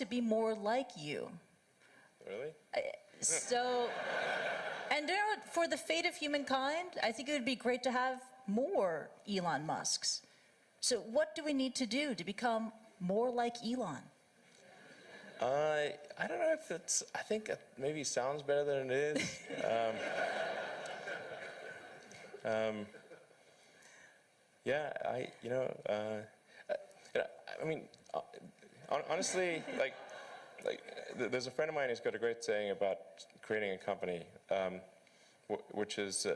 to be more like you. Really? So, and you know what, for the fate of humankind, I think it would be great to have more Elon Musks. So what do we need to do to become more like Elon? I don't know if it's, I think it maybe sounds better than it is. Yeah, I mean, honestly, like, there's a friend of mine who's got a great saying about creating a company, which is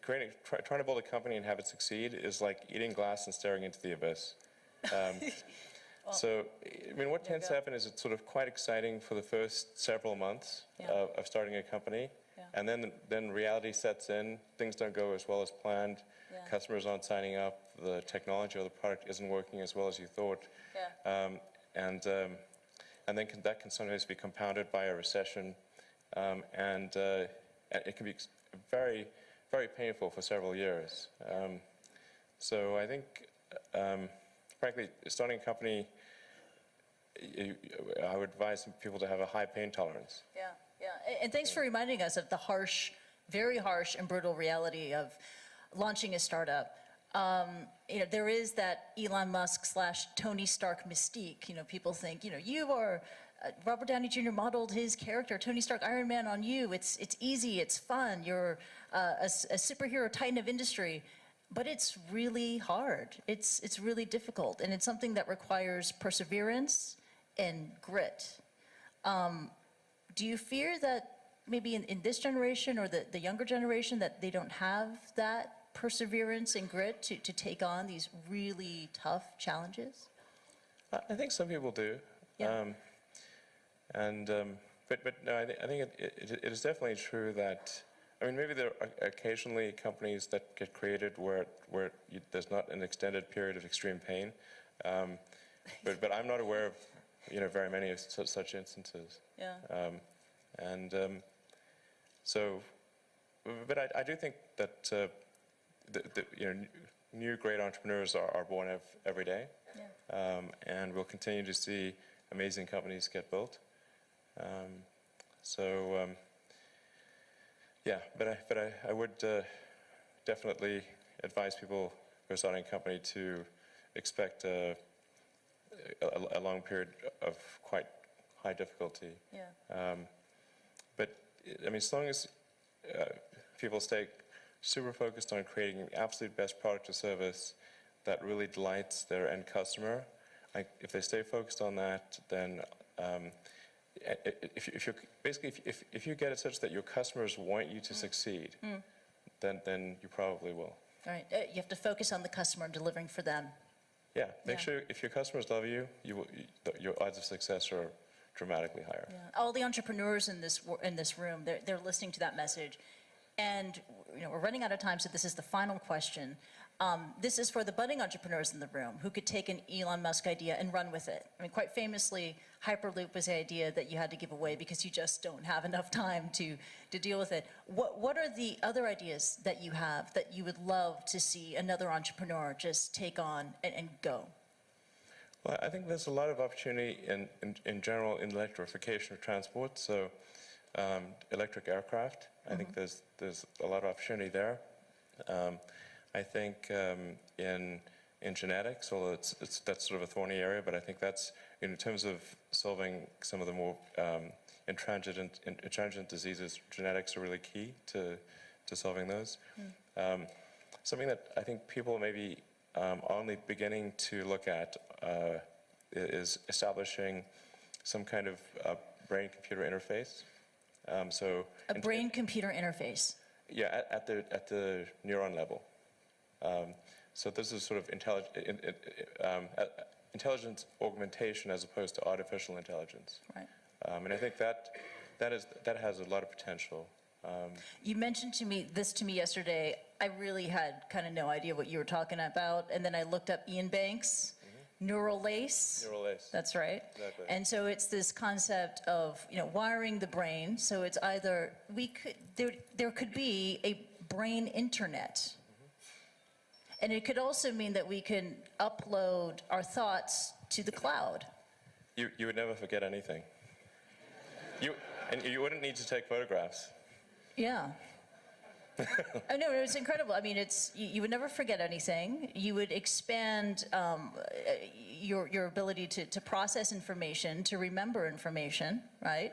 trying to build a company and have it succeed is like eating glass and staring into the abyss. So, I mean, what tends to happen is it's sort of quite exciting for the first several months of starting a company, and then reality sets in. Things don't go as well as planned. Customers aren't signing up. The technology or the product isn't working as well as you thought. And then that can sometimes be compounded by a recession, and it can be very, very painful for several years. So I think, frankly, starting a company, I would advise people to have a high pain tolerance. And thanks for reminding us of the harsh, very harsh and brutal reality of launching a startup. There is that Elon Musk / Tony Stark mystique. People think, you are, Robert Downey Jr. modeled his character, Tony Stark, Iron Man, on you. It's easy, it's fun. You're a superhero titan of industry. But it's really hard. It's really difficult. And it's something that requires perseverance and grit. Do you fear that maybe in this generation or the younger generation that they don't have that perseverance and grit to take on these really tough challenges? I think some people do. But no, I think it is definitely true that, I mean, maybe there are occasionally companies that get created where there's not an extended period of extreme pain, but I'm not aware of very many of such instances. So, but I do think that new great entrepreneurs are born every day, and we'll continue to see amazing companies get built. But I would definitely advise people who are starting a company to expect a long period of quite high difficulty. But I mean, as long as people stay super focused on creating the absolute best product or service that really delights their end customer, if they stay focused on that, then if you get it such that your customers want you to succeed, then you probably will. All right. You have to focus on the customer and delivering for them. Make sure if your customers love you, your odds of success are dramatically higher. All the entrepreneurs in this room, they're listening to that message. And we're running out of time, so this is the final question. This is for the budding entrepreneurs in the room who could take an Elon Musk idea and run with it. I mean, quite famously, Hyperloop was the idea that you had to give away because you just don't have enough time to deal with it. What are the other ideas that you have that you would love to see another entrepreneur just take on and go? Well, I think there's a lot of opportunity in general in electrification of transport. So electric aircraft, I think there's a lot of opportunity there. I think in genetics, although that's sort of a thorny area, but I think that's, in terms of solving some of the more intransigent diseases, genetics are really key to solving those. Something that I think people maybe only beginning to look at is establishing some kind of brain-computer interface. A brain-computer interface. At the neuron level. So this is sort of intelligence augmentation as opposed to artificial intelligence. Right. And I think that has a lot of potential. You mentioned to me yesterday. I really had kind of no idea what you were talking about, and then I looked up Ian Banks. Neural lace. Neural lace. That's right. Exactly. And so it's this concept of wiring the brain. So it's either there could be a brain internet, and it could also mean that we can upload our thoughts to the cloud. You would never forget anything. And you wouldn't need to take photographs. Yeah. I know, it's incredible. I mean, you would never forget anything. You would expand your ability to process information, to remember information, right?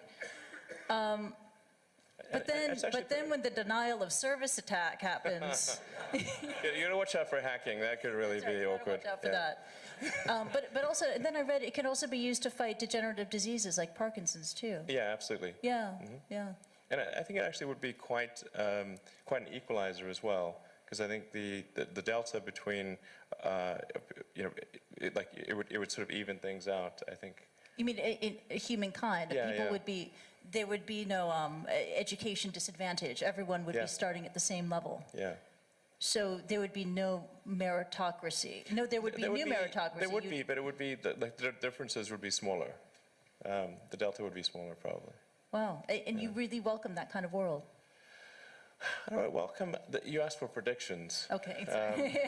But then when the denial of service attack happens, you gotta watch out for hacking. That could really be awkward. watch out for that. But also, and then I read it can also be used to fight degenerative diseases like Parkinson's too. Yeah, absolutely. Yeah, yeah. And I think it actually would be quite an equalizer as well, because I think the delta between, it would sort of even things out, I think. You mean in humankind? That Yeah, people yeah. there would be no education disadvantage. Everyone would Yeah. be starting at the same level. Yeah. So there would be no meritocracy. No, there would be new meritocracy. There would be, but it would be, the differences would be smaller. The delta would be smaller, probably. Wow, and you really welcome that kind of world. All right, welcome. You asked for predictions. Okay, sorry.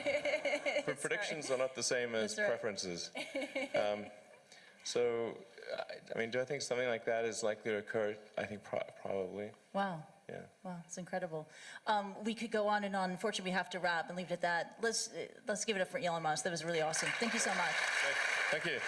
But predictions are not the same as That's right. preferences. So, I mean, do I think something like that is likely to occur? I think probably. Wow. Yeah. Wow, it's incredible. We could go on and on. Unfortunately, we have to wrap and leave it at that. Let's give it up for Elon Musk. That was really awesome. Thank you so much. Thank you.